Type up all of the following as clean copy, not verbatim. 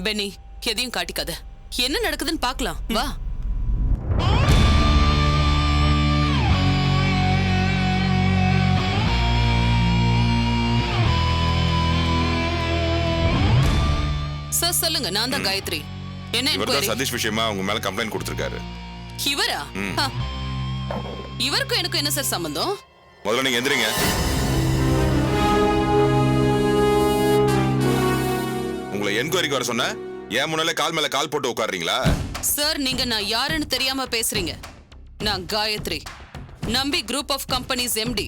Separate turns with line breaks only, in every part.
பெனி, எதையும் காட்டிக்காத. என்ன நடக்குதுன்னு பார்க்கலாம் வா. சார் சொல்லுங்க, நான் தான் காயத்ரி. என்ன என்கொயரி?
சதீஷ் விஷயமா உங்க மேல கம்ப்ளைண்ட் கொடுத்திருக்காரு.
இவரா? இவருக்கும் எனக்கு என்ன சார் சம்பந்தம்?
முதல்ல நீங்க எந்திரிங்க. உங்களை என்கொயரிக்கு வர சொன்ன, ஏன் முன்னால கால் மேல கால் போட்டு உட்கார்றீங்களா?
சார், நீங்க நான் யாருன்னு தெரியாம பேசுறீங்க. நான் Gayathri, Nambi group of companies MD.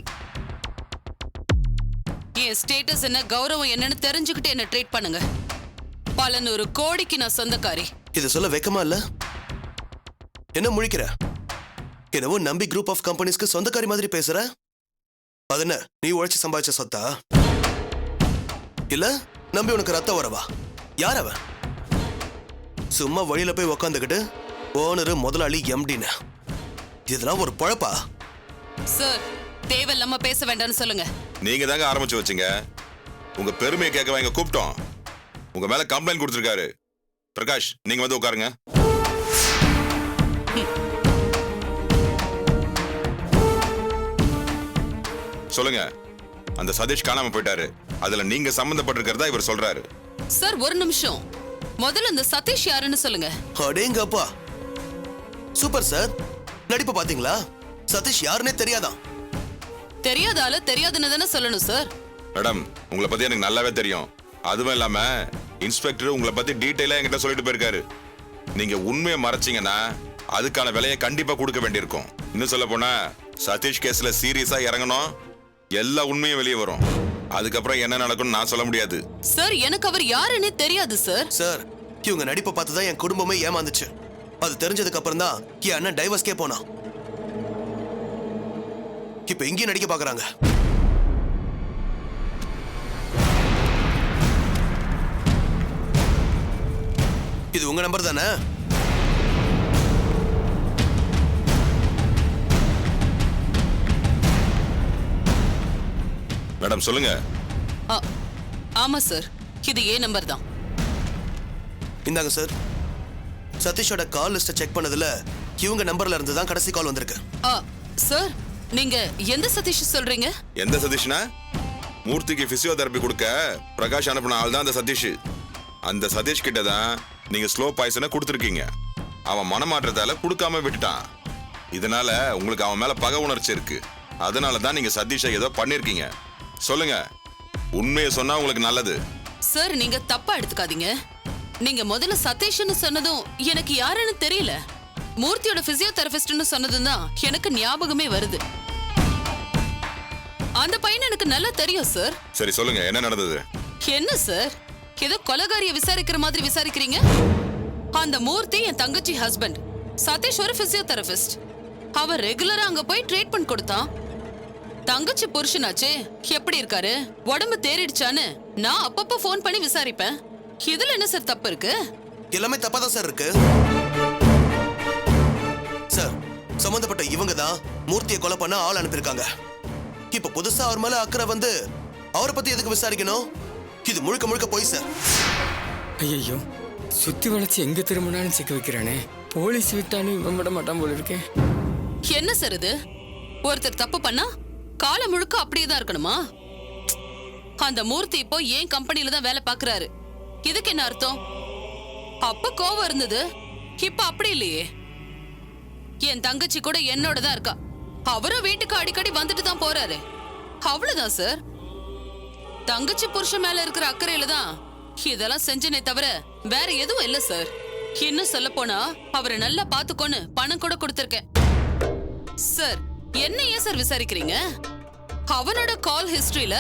என் ஸ்டேட்டஸ் என்ன, கௌரவம் என்னன்னு தெரிஞ்சுக்கிட்டு என்ன ட்ரீட் பண்ணுங்க. பல 100 கோடிக்கு நான் சொந்தக்காரி.
இது சொல்ல வெக்கமா இல்ல? என்ன முழிக்கிற? என்னவோ நம்பி குரூப் ஆஃப் கம்பெனிஸ்க்கு சொந்தக்காரி மாதிரி பேசுற? அது என்ன, நீ உழைச்சு சம்பாதிச்ச சொத்தா? இல்ல நம்பி உனக்கு ரத்த வரவா? யார் அவன்? சும்மா வழியில போய் உக்காந்துக்கிட்டு ஓனரு முதலாளி எம்டின்னு, இதெல்லாம் ஒரு பழப்பா?
சார், தேவையில்லாம பேச வேண்டாம்னு சொல்லுங்க.
நீங்க தாங்க ஆரம்பிச்சு வச்சீங்க. உங்க பெருமையை கேட்க வாங்க கூப்பிட்டோம். உங்க மேல கம்ப்ளைண்ட் கொடுத்திருக்காரு. பிரகாஷ், நீங்க வந்து உட்காருங்க. சொல்லுங்க. அந்த சதீஷ் காணாம போயிட்டாரு, அதுல நீங்க சம்பந்தப்பட்டிருக்கிறதா இவர் சொல்றாரு.
சார், ஒரு நிமிஷம். முதல்ல இந்த சதீஷ் யாருன்னு சொல்லுங்க.
அடேங்கப்பா, சூப்பர் சார். நடிப்பு பாத்தீங்களா? சதீஷ் யாருன்னே தெரியாதான்?
தெரியாதால தெரியாதுன்னு தானே சொல்லணும் சார்.
மேடம், உங்களை பத்தி எனக்கு நல்லாவே தெரியும். அதுவும் இல்லாம இன்ஸ்பெக்டர் உங்களை பத்தி டீடைலா என்கிட்ட சொல்லிட்டு போயிருக்காரு. நீங்க உண்மையை மறைச்சீங்கன்னா அதுக்கான விலையை கண்டிப்பா கொடுக்க வேண்டியிருக்கும். இன்னும் சொல்ல போனா சதீஷ் கேஸ்ல சீரியஸா இறங்கணும், எல்லா உண்மையும் வெளியே வரும். அதுக்கப்புறம் என்ன நடக்கும்னு நான் சொல்ல முடியாது.
சார், எனக்கு அவர் யாருன்னே தெரியாது சார்.
சார், இவங்க நடிப்பை பார்த்து தான் என் குடும்பமே ஏமாந்துச்சு. அது தெரிஞ்சதுக்கு அப்புறம் தான் என் அண்ணன் டைவர்ஸ்கே போனா. இப்ப இங்கேயும் நடிக்க பாக்குறாங்க. இது உங்க நம்பர் தானே?
மேடம் சொல்லுங்க.
ஆமா சார், இது ஏன் நம்பர் தான்.
இந்தாங்க சார். சதீஷோட கால் லிஸ்ட் செக் பண்ணதுல இவங்க நம்பர்ல இருந்து தான் கடைசி கால் வந்திருக்கு.
சார், நீங்க எந்த சதீஷ் சொல்றீங்க?
எந்த சதீஷ்னா? மூர்த்திக்கு பிசியோதெரபி கொடுக்க பிரகாஷ் அனுப்பின ஆள் தான் அந்த சதீஷ். அந்த சதீஷ் கிட்ட தான் நீங்க ஸ்லோ பாய்சனை கொடுத்துருக்கீங்க. அவன் மனமாற்றத்தால கொடுக்காம விட்டுட்டான். இதனால உங்களுக்கு அவன் மேல பகை உணர்ச்சி இருக்கு. அதனால தான் நீங்க சதீஷை ஏதோ பண்ணிருக்கீங்க. சொல்லுங்க, உண்மையை சொன்னா உங்களுக்கு நல்லது.
சார், நீங்க தப்பா எடுத்துக்காதீங்க. நீங்க முதல்ல சதீஷ்னு சொன்னதும் எனக்கு யாருன்னு தெரியல. மூர்த்தியோட பிசியோதெரபிஸ்ட்னு சொன்னதும் தான் எனக்கு ஞாபகமே வருது. அந்த பையன் எனக்கு நல்லா தெரியும் சார்.
சரி சொல்லுங்க, என்ன நடந்தது?
என்ன சார், ஏதோ கொலைகாரிய விசாரிக்கிற மாதிரி விசாரிக்கிறீங்க? அந்த மூர்த்தி என் தங்கச்சி ஹஸ்பண்ட். சதீஷ் ஒரு பிசியோதெரபிஸ்ட். அவர் ரெகுலரா அங்க போய் ட்ரீட்மெண்ட் கொடுத்தான். தங்கச்சி புருஷனாச்சே, எப்படி இருக்காரு, உடம்பு தேறிடுச்சான்னு நான் அப்பப்ப போன் பண்ணி விசாரிப்பேன். இதுல என்ன சார் தப்பு இருக்கு?
எல்லாமே தப்பா தான் சார் இருக்கு. சார், சம்பந்தப்பட்ட இவங்க தான் மூர்த்தியை கொலை பண்ண ஆள் அனுப்பியிருக்காங்க. இப்ப புதுசா அவர் மேல அக்கறை வந்து அவரை பத்தி எதுக்கு விசாரிக்கணும்? இது முழுக்க முழுக்க போய் சார்.
ஐயோ, சுத்தி வளைச்சு எங்க திரும்பினாலும் சிக்க வைக்கிறானே. போலீஸ் விட்டாலும் இவன் விட மாட்டான் போல இருக்கேன்.
என்ன சார் இது? ஒருத்தர் தப்பு பண்ணா காலம் முழுக்க அப்படியே தான் இருக்கணுமா? அந்த மூர்த்தி இப்போ ஏன் கம்பெனில தான் வேலை பாக்குறாரு. இதுக்கு என்ன அர்த்தம்? அப்ப கோவம் இருந்தது, இப்ப அப்படி இல்லையே. என் தங்கச்சி கூட என்னோட தான் இருக்கா. அவரும் வீட்டுக்கு அடிக்கடி வந்துட்டு தான் போறாரு. அவ்வளவுதான் சார். தங்கச்சி புருஷன் மேல இருக்கிற அக்கறையில தான் இதெல்லாம் செஞ்சனே தவிர வேற எதுவும் இல்ல சார். இன்னும் சொல்ல போனா அவரை நல்லா பாத்துக்கோன்னு பணம் கூட கொடுத்திருக்கேன். சார், என்ன ஏன் சார் விசாரிக்கிறீங்க? அவனோட கால் ஹிஸ்டரியில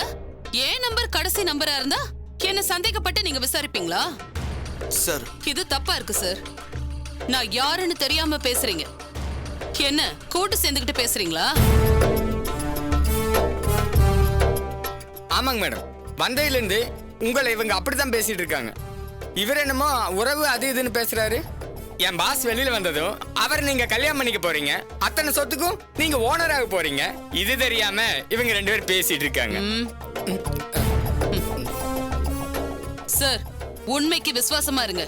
ஏன் நம்பர் கடைசி நம்பரா இருந்தா என்ன சந்தேகப்பட்டு நீங்க விசாரிப்பீங்களா?
சார்,
இது தப்பா இருக்கு சார். நான் யாருன்னு தெரியாம பேசுறீங்க. என்ன கூட்டு சேர்ந்துகிட்டு பேசுறீங்களா?
ஆமாங்க மேடம், வந்ததுல இருந்து உங்களை இவங்க அப்படித்தான் பேசிட்டு இருக்காங்க. இவர் என்னமோ உறவு அது இதுன்னு பேசுறாரு. என் பாஸ் வெளியில வந்ததும் அவர் நீங்க கல்யாணம் பண்ணிக்க போறீங்க, அத்தனை சொத்துக்கும் நீங்க ஓனராக போறீங்க. இது தெரியாம இவங்க 2 பேரும் பேசிட்டு இருக்காங்க.
சார், உண்மைக்கு விசுவாசமா இருங்க.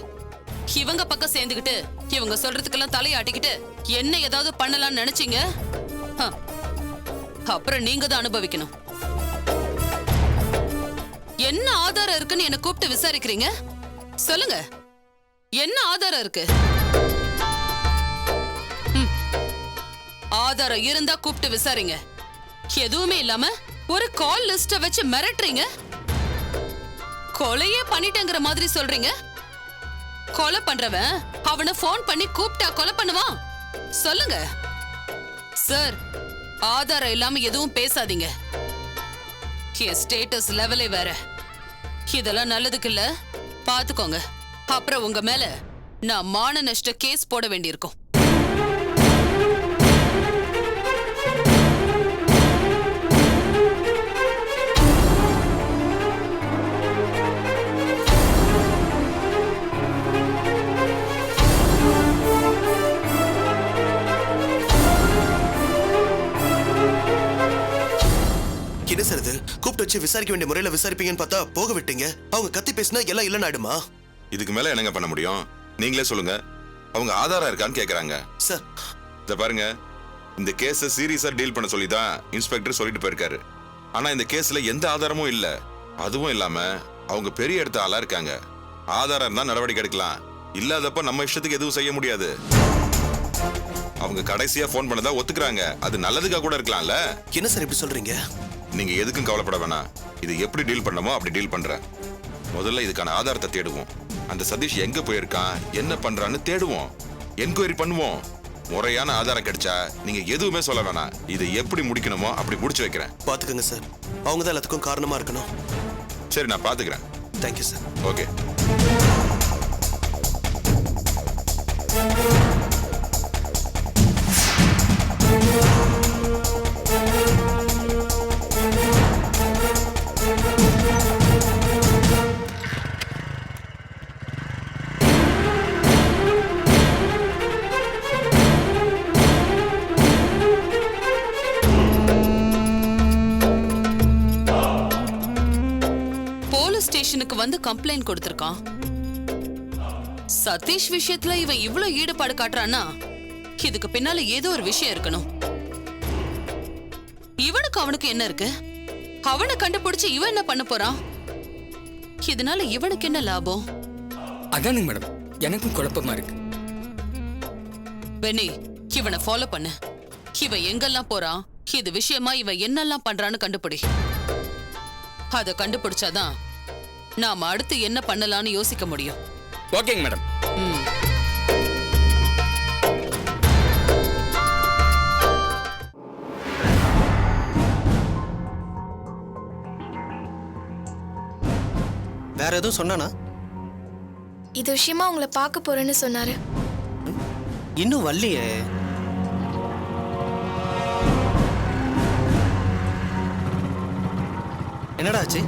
இவங்க பக்கம் சேர்ந்துக்கிட்டு இவங்க சொல்றதுக்கெல்லாம் தலையாட்டிக்கிட்டு என்ன ஏதாவது பண்ணலாம்னு நினைச்சீங்க, ஹ, அப்புறம் நீங்க தான் அனுபவிக்கணும். என்ன ஆதாரம் இருக்குன்னு என்ன கூப்பிட்டு விசாரிக்கிறீங்க? சொல்லுங்க, என்ன ஆதாரம் இருக்கு? ஆதாரம் இருந்தா கூப்பிட்டு விசாரிங்க. எதுவுமே இல்லாம ஒரு கால் லிஸ்ட வச்சு மிரட்டுறீங்க. கொலையே பண்ணிட்டேங்கிற மாதிரி சொல்றீங்க. கொலை பண்றவன் அவனை போன் பண்ணி கூப்பிட்டா கொலை பண்ணுவான்? சொல்லுங்க சார், ஆதாரம் இல்லாம எதுவும் பேசாதீங்க. என் ஸ்டேட்டஸ் லெவலே வேற. இதெல்லாம் நல்லதுக்கு இல்ல, பாத்துக்கோங்க. அப்புறம் உங்க மேல நான் மான நஷ்ட கேஸ் போட வேண்டியிருக்கும்.
என்ன சார் இது? கூப்பிட்டு வச்சு விசாரிக்க வேண்டிய முறையில விசாரிப்பீங்கன்னு பார்த்தா போக விட்டீங்க. அவங்க கத்தி பேசினா எல்லாம் இல்லைன்னு ஆயிடுமா?
இதுக்கு மேல என்னங்க பண்ண முடியும்? நீங்களே சொல்லுங்க. அவங்க ஆதாரம் இருக்கான்னு கேக்குறாங்க.
சார்
இத பாருங்க, இந்த கேஸ சீரியஸா டீல் பண்ண சொல்லி தான் இன்ஸ்பெக்டர் சொல்லிட்டு போயிருக்காரு. ஆனா இந்த கேஸ்ல எந்த ஆதாரமும் இல்ல. அதுவும் இல்லாம அவங்க பெரிய இடத்த ஆளா இருக்காங்க. ஆதாரம் இருந்தா நடவடிக்கை எடுக்கலாம், இல்லாதப்ப நம்ம இஷ்டத்துக்கு எதுவும் செய்ய முடியாது. அவங்க கடைசியா போன் பண்ணதா ஒத்துக்கிறாங்க. அது நல்லதுக்கா கூட இருக்கலாம்ல.
என்ன சார் இப்படி சொல்றீங்க?
நீங்க எதுக்கும் கவலைப்பட வேணாம். இது எப்படி டீல் பண்ணமோ அப்படி டீல் பண்றேன். முதல்ல இதுக்கான ஆதாரத்தை தேடுவோம். அந்த சதீஷ் எங்க போயிருக்கான், என்ன பண்றான்னு தேடுவோம், என்கொயரி பண்ணுவோம். முறையான ஆதாரம் கிடைச்சா நீங்க எதுவுமே சொல்ல வேணாம். இதை எப்படி முடிக்கணுமோ அப்படி முடிச்சு வைக்கிறேன்.
பாத்துக்கோங்க சார், அவங்க தான் எல்லாத்துக்கும் காரணமா இருக்கணும்.
சரி, நான் பாத்துக்கிறேன்.
Thank you sir.
ஓகே.
ஸ்டேஷனுக்கு வந்து கம்ப்ளைண்ட் கொடுத்திருக்கான். சதீஷ் விஷயத்துல இவன் இவ்வளவு ஈடுபாடு காட்டுறான்னா இதுக்கு பின்னால ஏதோ ஒரு விஷயம் இருக்கணும். இவனுக்கு அவனுக்கு என்ன இருக்கு? அவனை கண்டுபிடிச்சு இவன் என்ன பண்ண போறான்? இதனால இவனுக்கு என்ன லாபம்?
அதானுங்க மேடம், எனக்கும் குழப்பமா இருக்கு.
பெனி, இவனை ஃபாலோ பண்ணு. இவன் எங்கெல்லாம் போறான், இது விஷயமா இவன் என்னெல்லாம் பண்றான்னு கண்டுபிடி. அத கண்டுபிடிச்சாதான் நாம அடுத்து என்ன பண்ணலாம்னு யோசிக்க முடியும்.
ஓகேங்க மேடம்.
வேற எதுவும் சொன்னானா?
இது விஷயமா உங்களை பார்க்க போறேன்னு சொன்னாரு.
இன்னும் வரலையே. என்னடா ஆச்சு?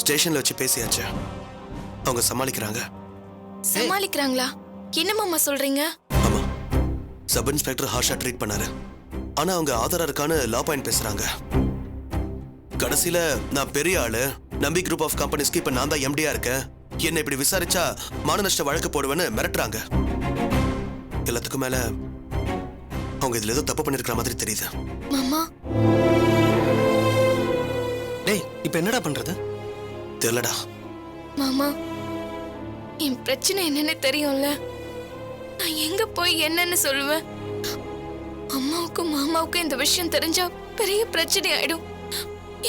ஸ்டேஷன்ல வச்சு பேசியாச்சு. அவங்க சமாளிக்கிறாங்க.
சமாளிக்கிறாங்களா? என்ன மாமா சொல்றீங்க?
ஆமா, சப் இன்ஸ்பெக்டர் ஹார்ஷா ட்ரீட் பண்ணாரு. ஆனா அவங்க ஆதாரம் இருக்கான்னு லா பாயிண்ட் பேசுறாங்க. கடைசியில நான் பெரிய ஆளு, நம்பி குரூப் ஆஃப் கம்பெனிஸ்க்கு இப்ப நான் தான் எம்டியா இருக்கேன், என்ன இப்படி விசாரிச்சா மான நஷ்ட வழக்கு போடுவேன்னு மிரட்டுறாங்க. எல்லாத்துக்கும் மேல அவங்க இதுல ஏதோ தப்பு பண்ணிருக்கிற மாதிரி தெரியுது.
மாமா,
டேய் இப்ப என்னடா பண்றது? தெரியலடா.
மாமா, என் பிரச்சனை என்னன்னு தெரியும்ல. நான் எங்க போய் என்னன்னு சொல்லுவேன்? அம்மாவுக்கும் மாமாவுக்கும் இந்த விஷயம் தெரிஞ்சா பெரிய பிரச்சனை ஆயிடும்.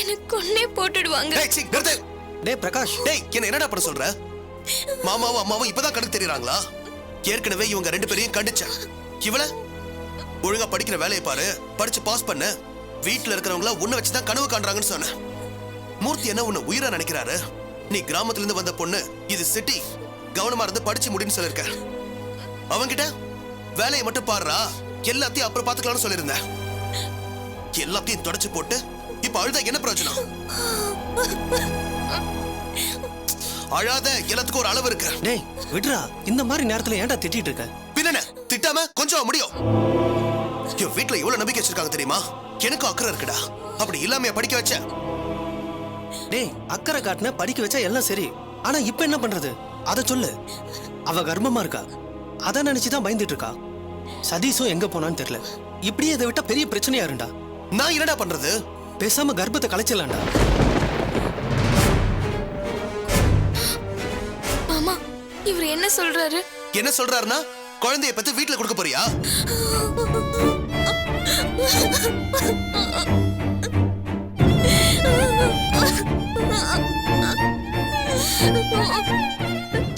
எனக்கு கொன்னே போட்டுடுவாங்க.
டேய் பிரகாஷ், டேய் என்ன என்னடா பண்ண சொல்ற? மாமாவும் அம்மாவும் இப்பதான் கணக்கு தெரியறாங்களா? ஏற்கனவே இவங்க ரெண்டு பேரையும் கண்டிச்சேன். இவள ஒழுங்கா படிக்கிற வேலையை பாரு, படிச்சு பாஸ் பண்ண. வீட்டுல இருக்கிறவங்கள உன்னை வச்சுதான் கனவு காண்றாங்கன்னு சொன்ன. மூர்த்தி என்ன உன்னை உயிரா நினைக்கிறாரு? நீ கிராமத்துல இருந்து வந்த பொண்ணு, இது சிட்டி, கவனமா இருந்து படிச்சு முடின்னு சொல்லிருக்க. அவங்கிட்ட வேலையை மட்டும் பாருடா, எல்லாத்தையும் அப்புறம் பாத்துக்கலாம்னு சொல்லிருந்தேன். எல்லாத்தையும் தொடச்சு போட்டு இப்ப அழுதா என்ன பிரயோஜனம்? அழாத, எல்லாத்துக்கும் ஒரு அளவு இருக்கு.
டேய் விட்றா, இந்த மாதிரி நேரத்துல ஏன்டா திட்டிட்டு இருக்க?
பின்ன திட்டாம கொஞ்சம் முடியும். என் வீட்டுல எவ்வளவு நம்பிக்கை வச்சிருக்காங்க தெரியுமா? எனக்கும் அக்கறை இருக்குடா. அப்படி இல்லாம படிக்க வச்ச
டேய் அக்கறை காட்டின படிக்க வச்சா எல்லாம் சரி. ஆனா இப்ப என்ன பண்றது? அத சொல்லு. அவ கர்ப்பமா இருக்கா. அத நினைச்சுதான் பயந்துட்டு இருக்கா. சதீஷும் எங்க போனான்னு தெரியல. இப்படியே இதை விட்டா பெரிய பிரச்சனையா இருந்தா.
நான் என்னடா பண்றது?
பேசாம கர்ப்பத்தை கலைச்சிடலாம்டா.
மாமா இவர் என்ன சொல்றாரு?
என்ன சொல்றாருன்னா குழந்தைய பத்தி வீட்டுல கொடுக்க போறியா?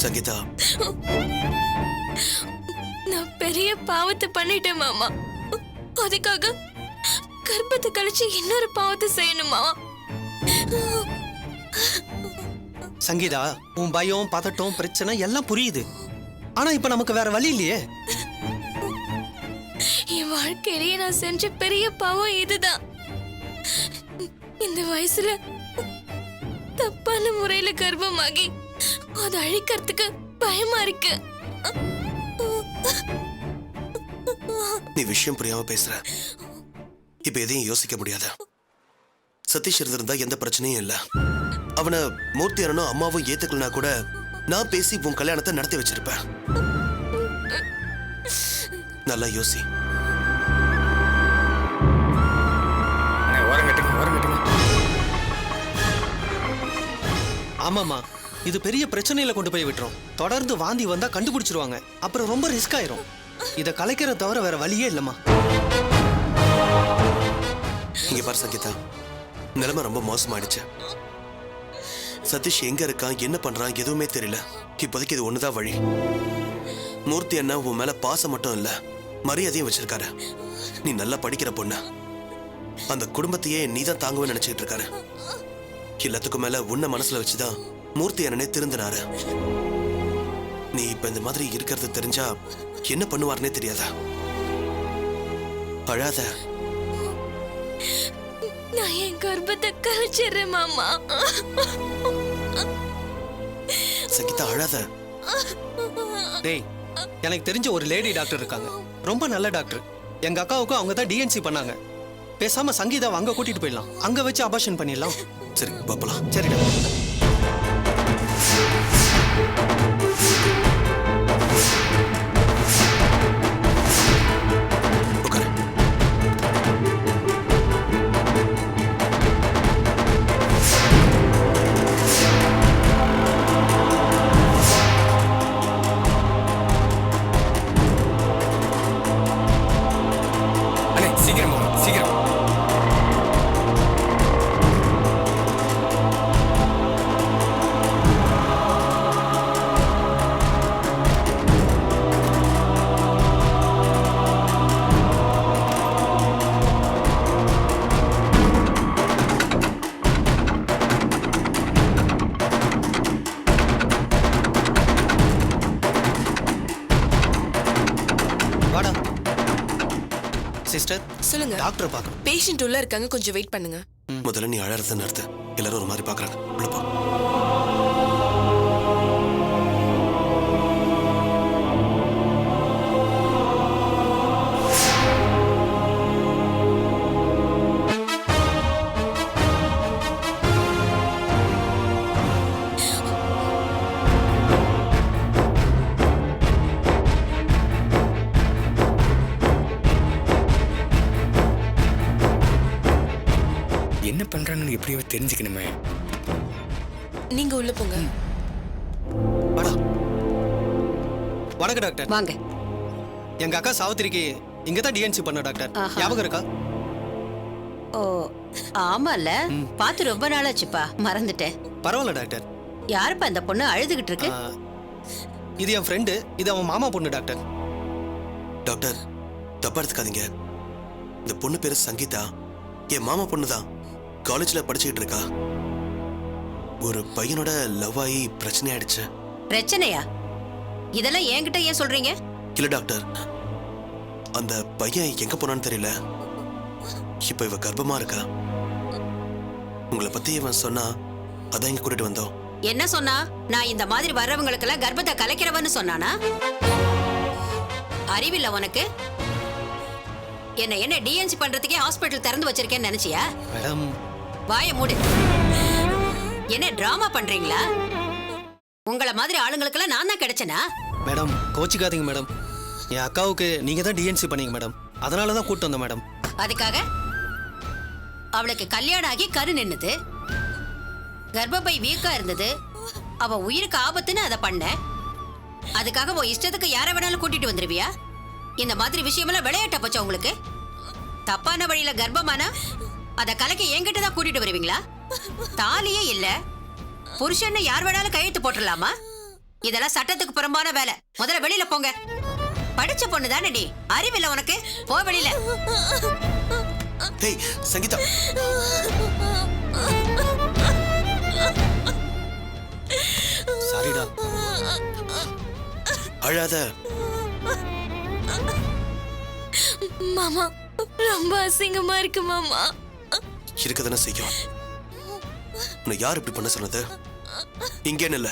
சங்கீதா,
நான் பெரிய பாவத்தை பண்ணிட்டேன் மாமா. அதுக்காக கர்ப்பத்தை கழிச்சு இன்னொரு பாவத்தை செய்யணுமா?
சங்கீதா, உன் பயம் பதட்டம் பிரச்சனை எல்லாம் புரியுது. ஆனா இப்ப நமக்கு வேற வழி இல்லையே.
என் வாழ்க்கையிலேயே நான் செஞ்ச பெரிய பாவம் இதுதான். இந்த வயசுல தப்பான முறையில கர்ப்பமாகி அதை அழிக்கிறதுக்கு பயமா இருக்கு.
நீ விஷயம் புரியாம பேசுற. இப்ப எதையும் யோசிக்க முடியாத. சதீஷ் இருந்திருந்தா எந்த பிரச்சனையும் இல்ல. அவனை மூர்த்தி அண்ணனும் அம்மாவும் ஏத்துக்கலனா கூட நான் பேசி உன் கல்யாணத்தை நடத்தி வச்சிருப்பேன். நல்லா யோசி.
ஆமாமா, இது பெரிய பிரச்சனையில கொண்டு போய் விட்டுரும். தொடர்ந்து வாந்தி வந்தா கண்டுபிடிச்சிருவாங்க. அப்புறம் ரொம்ப ரிஸ்க் ஆயிரும். இத கலைக்கிறத தவிர வேற வழியே இல்லம்மா.
இங்க பாரு சங்கீதா, நிலைமை ரொம்ப மோசமாயிடுச்சு. சதீஷ் எங்க இருக்கான், என்ன பண்றான் எதுவுமே தெரியல. இப்போதைக்கு இது ஒண்ணுதான் வழி. மூர்த்தி அண்ணா உன் மேல பாசம் மட்டும் இல்ல, மரியாதையும் வச்சிருக்காரு. நீ நல்லா படிக்கிற பொண்ணு. அந்த குடும்பத்தையே நீதான் தாங்குவேன்னு நினைச்சிட்டு இருக்காரு. எல்லாத்துக்கும் மேல உன்னை மனசுல வச்சுதான் மூர்த்தி அண்ணனே திருந்தினாரு. நீ இப்ப இந்த மாதிரி இருக்கிறது தெரிஞ்சா என்ன பண்ணுவாருன்னே தெரியாதா? அழாத.
நான் என் கர்ப்பத்தை கழிச்சிடுறேன் மாமா.
சங்கீதா அழாத.
டேய், எனக்கு தெரிஞ்ச ஒரு லேடி டாக்டர் இருக்காங்க. ரொம்ப நல்ல டாக்டர். எங்க அக்காவுக்கும் அவங்க தான் டிஎன்சி பண்ணாங்க. பேசாம சங்கீதாவை அங்க கூட்டிட்டு போயிடலாம். அங்க வச்சு அபார்ஷன் பண்ணிடலாம்.
சரி பாப்பலாம்.
சரிடா.
உட்காரு.
அண்ணே சீக்கிரம் போங்க, சீக்கிரம்.
வாடா. சிஸ்டர்,
சொல்லுங்க.
டாக்டர் பார்க்கணும்.
பேஷண்ட் உள்ள இருக்காங்க, கொஞ்சம் வெயிட் பண்ணுங்க.
முதல்ல நீ அழறத நிறுத்து. எல்லாரும் ஒரு மாதிரி பாக்குறாங்க. உள்ள போ.
என்ன பண்றாங்கன்னு எப்படியோ தெரிஞ்சுக்கணுமே.
நீங்க உள்ள போங்க.
வாடா. வணக்கம் டாக்டர்.
வாங்க.
எங்க அக்கா சாவித்திரிக்கு இங்க தான் டிஎன்சி பண்ண டாக்டர்.
ஆஹா.
ஞாபகம் இருக்கா?
ஓ ஆமால, பார்த்து ரொம்ப நாளாச்சுப்பா, மறந்துட்டேன்.
பரவாயில்ல டாக்டர்.
யாருப்பா இந்த பொண்ணு அழுதுகிட்டு இருக்கு?
இது என் ஃப்ரெண்டு. இது அவன் மாமா பொண்ணு டாக்டர்.
டாக்டர் தப்பா எடுத்துக்காதீங்க. இந்த பொண்ணு பேரு சங்கீதா. என் மாமா பொண்ணு தான். காலேஜ்ல படிச்சுக்கிட்டு இருக்கா. ஒரு பையனோட லவ் ஆகி பிரச்சனை ஆயிடுச்சு.
பிரச்சனையா? இதெல்லாம் என்கிட்ட ஏன் சொல்றீங்க?
இல்ல டாக்டர், அந்த பையன் எங்க போனான்னு தெரியல. இப்ப இவ கர்ப்பமா இருக்கா. உங்களை பத்தி இவன் சொன்னா அதான் இங்க கூட்டிட்டு வந்தோம்.
என்ன சொன்னா? நான் இந்த மாதிரி வர்றவங்களுக்கெல்லாம் கர்ப்பத்தை கலைக்கிறவன்னு சொன்னானா? அறிவில்ல உனக்கு? என்ன டிஎன்சி பண்றதுக்கே ஹாஸ்பிட்டல் திறந்து வச்சிருக்கேன்னு நினைச்சியா?
மேடம்,
வாய மூடு. என்ன டிராமா பண்றீங்களா? உங்கள மாதிரி ஆளுங்களுக்கெல்லாம் நான் தான் கிடைச்சனா?
மேடம் கோச்சிக்காதீங்க மேடம். என் அக்காவுக்கு நீங்க தான் டிஎன்சி பண்ணீங்க மேடம். அதனால தான் கூட்டு வந்தேன் மேடம்.
அதுக்காக அவளுக்கு கல்யாணம் ஆகி கரு நின்னுது, கர்ப்பப்பை வீக்கா இருந்தது, அவ உயிருக்கு ஆபத்துன்னு அதை பண்ண. அதுக்காக உன் இஷ்டத்துக்கு யாரை வேணாலும் கூட்டிட்டு வந்துருவியா? இந்த மாதிரி விஷயமெல்லாம் விளையாட்ட போச்சா உங்களுக்கு? தப்பான வழியில கர்ப்பமானா அதை கலக்கி என்கிட்ட தான் கூட்டிட்டு வருவீங்களா? தாலியே இல்ல, புருஷன்னு யார் வேணாலும் கையெழுத்து போட்டுடலாமா? இதெல்லாம் சட்டத்துக்கு புறம்பான வேலை. முதல்ல வெளியில போங்க. படிச்ச பொண்ணு தானே நீ, அறிவில்லை உனக்கு? போ வெளியில.
டேய் சங்கீதா,
சாரிடா.
அழாத.
மாமா ரொம்ப அசிங்கமா இருக்கு மாமா.
இருக்கதானே செய்யும். உன்னை யார் இப்படி பண்ண சொன்னது? இங்கேன்னு இல்ல,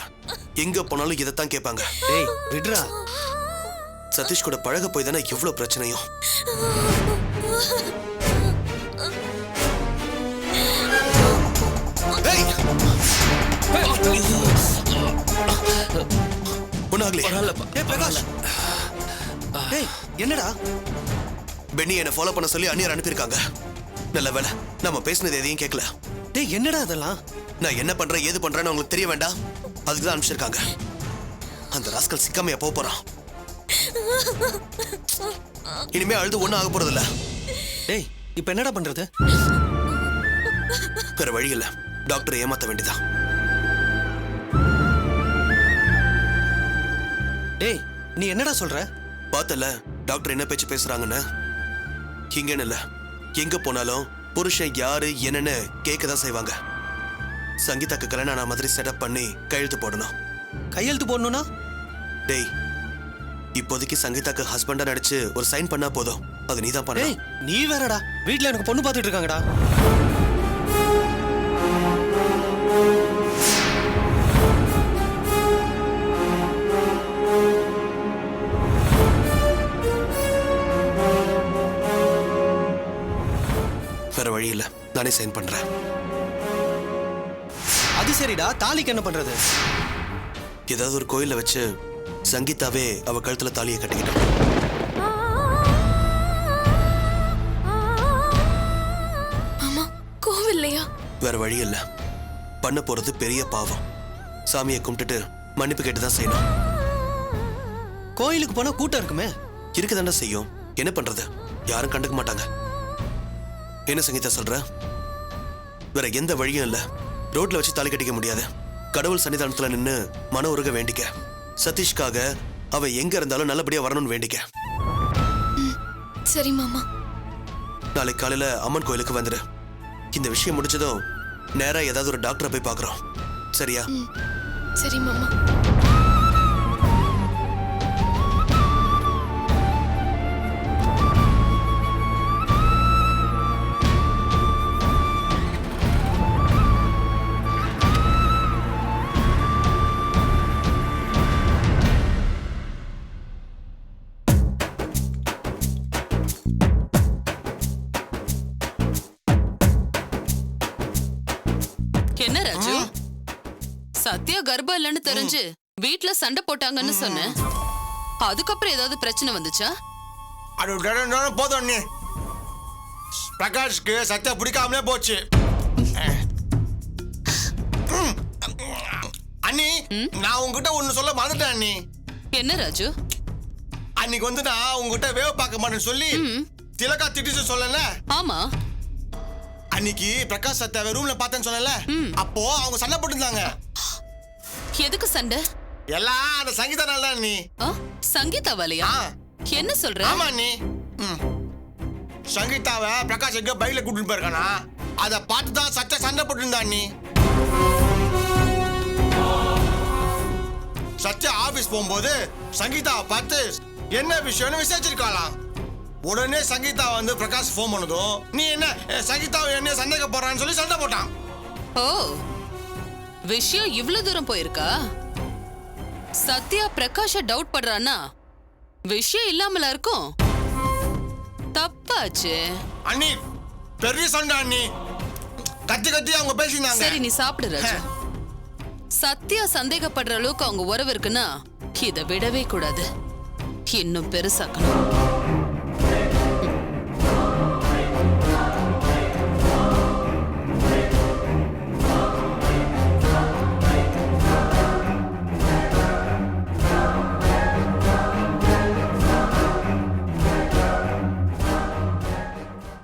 எங்க போனாலும் இதைத்தான் கேட்பாங்க.
டேய் விட்றா.
சதீஷ் கூட பழக போய் தானே எவ்வளவு பிரச்சனையும். ஒன்னாகலே.
ஏய் பிரகாஷ். டேய் என்னடா?
பென்னி என்ன ஃபாலோ பண்ண சொல்லி அந்நியர் அனுப்பியிருக்காங்க. நல்ல வேலை நம்ம பேசினது எதையும் கேட்கல.
டேய் என்னடா அதெல்லாம்?
நான் என்ன பண்றேன் ஏது பண்றேன்னு உங்களுக்கு தெரிய வேண்டாம், அதுக்கு தான் அனுப்பிச்சிருக்காங்க. அந்த ராஸ்கல் சிக்காமையா போக போறான். இனிமே அழுது ஒண்ணும் ஆக போறது இல்ல.
டேய் இப்போ என்னடா பண்றது?
வேற வழி இல்ல, டாக்டரை ஏமாத்த வேண்டியதான்.
டேய் நீ என்னடா சொல்ற?
பார்த்தல டாக்டர் என்ன பேச்சு பேசுறாங்கன்னு. இங்கன்னு இல்ல, எங்க போனாலும் புருஷன் யாரு என்னன்னு கேட்கதான் செய்வாங்க. சங்கீதாக்கு கல்யாணம் ஆன மாதிரி செட்டப் பண்ணி கையெழுத்து போடணும்.
கையெழுத்து போடணும்னா?
டேய் இப்போதைக்கு சங்கீதாக்கு ஹஸ்பண்டா நடிச்சு ஒரு சைன் பண்ணா போதும். அது நீதான் பண்ண.
டேய் நீ வேறடா, வீட்ல எனக்கு பொண்ணு பார்த்துட்டு இருக்காங்கடா.
வேற வழி இல்ல, நானே சைன் பண்றேன்.
அது சரிடா, தாலிக்கு என்ன பண்றது?
ஏதாவது ஒரு கோயில்ல வச்சு சங்கீதாவே அவ கழுத்துல தாலியை கட்டிக்கிட்டான்.
மாமா கோவில்லையா?
வேற வழி இல்ல, பண்ண போறது பெரிய பாவம். சாமியை கும்பிட்டுட்டு மன்னிப்பு கேட்டு தான் செய்யணும்.
கோயிலுக்கு போனா கூட்டம் இருக்குமே.
இருக்கதாண்டா செய்யும், என்ன பண்றது? யாரும் கண்டுக்க மாட்டாங்க. என்ன சங்கீதா சொல்ற? வேற எந்த வழியும் இல்ல, ரோட்ல வச்சு தாலி கட்டிக்க முடியாது. கடவுள் சன்னிதானத்துல நின்னு மன உருக வேண்டிக்க. சதீஷ்காக அவ எங்க இருந்தாலும் நல்லபடியா வரணும்னு வேண்டிக்க.
சரி மாமா.
நாளைக்கு காலையில அம்மன் கோயிலுக்கு வந்துடு. இந்த விஷயம் முடிச்சதும் நேரா ஏதாவது ஒரு டாக்டரை போய் பார்க்கறோம். சரியா?
சரி மாமா.
என்ன ராஜு, சத்யா கர்ப்பம் இல்லைன்னு தெரிஞ்சு வீட்ல சண்டை போட்டாங்கன்னு சொன்னேன். அதுக்கப்புறம் ஏதாவது பிரச்சனை வந்துச்சா?
அது போதும் அண்ணி. பிரகாஷ்க்கு சத்யா பிடிக்காமலே போச்சு. அண்ணி நான் உங்ககிட்ட ஒண்ணு சொல்ல மறந்துட்டேன் அண்ணி.
என்ன ராஜு?
அன்னைக்கு வந்து நான் உங்ககிட்ட வேவ பார்க்க மாட்டேன்னு சொல்லி திலகா திட்டிச்சு சொல்லல.
ஆமா,
அன்னைக்கு பிரகாஷ் சத்யாவை ரூம்ல பார்த்தேன்னு சொன்னல. அப்போ அவங்க சண்டை போட்டுருந்தாங்க.
எதுக்கு சண்டை?
எல்லாம் அந்த சங்கீதா நாள் தான் அண்ணி.
சங்கீதா வலையா? என்ன சொல்ற?
ஆமா அண்ணி. சங்கீதாவை பிரகாஷ் எங்க பைக்ல கூட்டிட்டு போயிருக்கானா, அதை பார்த்து தான் சத்யா சண்டை போட்டுருந்தா அண்ணி. சத்யா ஆபீஸ் போகும்போது சங்கீதாவை பார்த்து என்ன விஷயம்னு விசாரிச்சிருக்காளாம். உடனே சங்கீதா வந்து பிரகாஷ் ஃபோன் பண்ணதும் நீ என்ன சங்கீதாவை என்ன சந்தேகப்படுறான்னு சொல்லி சண்டை போட்டான்.
ஓ, விஷயம் இவ்வளவு தூரம் போயிருக்கா? சத்யா பிரகாஷ டவுட் பண்றானா விஷயம் இல்லாமல இருக்கும். தப்பாச்சு
அண்ணி பெரிய சண்டை அண்ணி. கத்தி கத்தி அவங்க பேசினாங்க.
சரி நீ சாப்பிடு ராஜு. சத்யா சந்தேகப்படுற அளவுக்கு அவங்க உறவு இருக்குன்னா இதை விடவே கூடாது, இன்னும் பெருசாக்கணும்.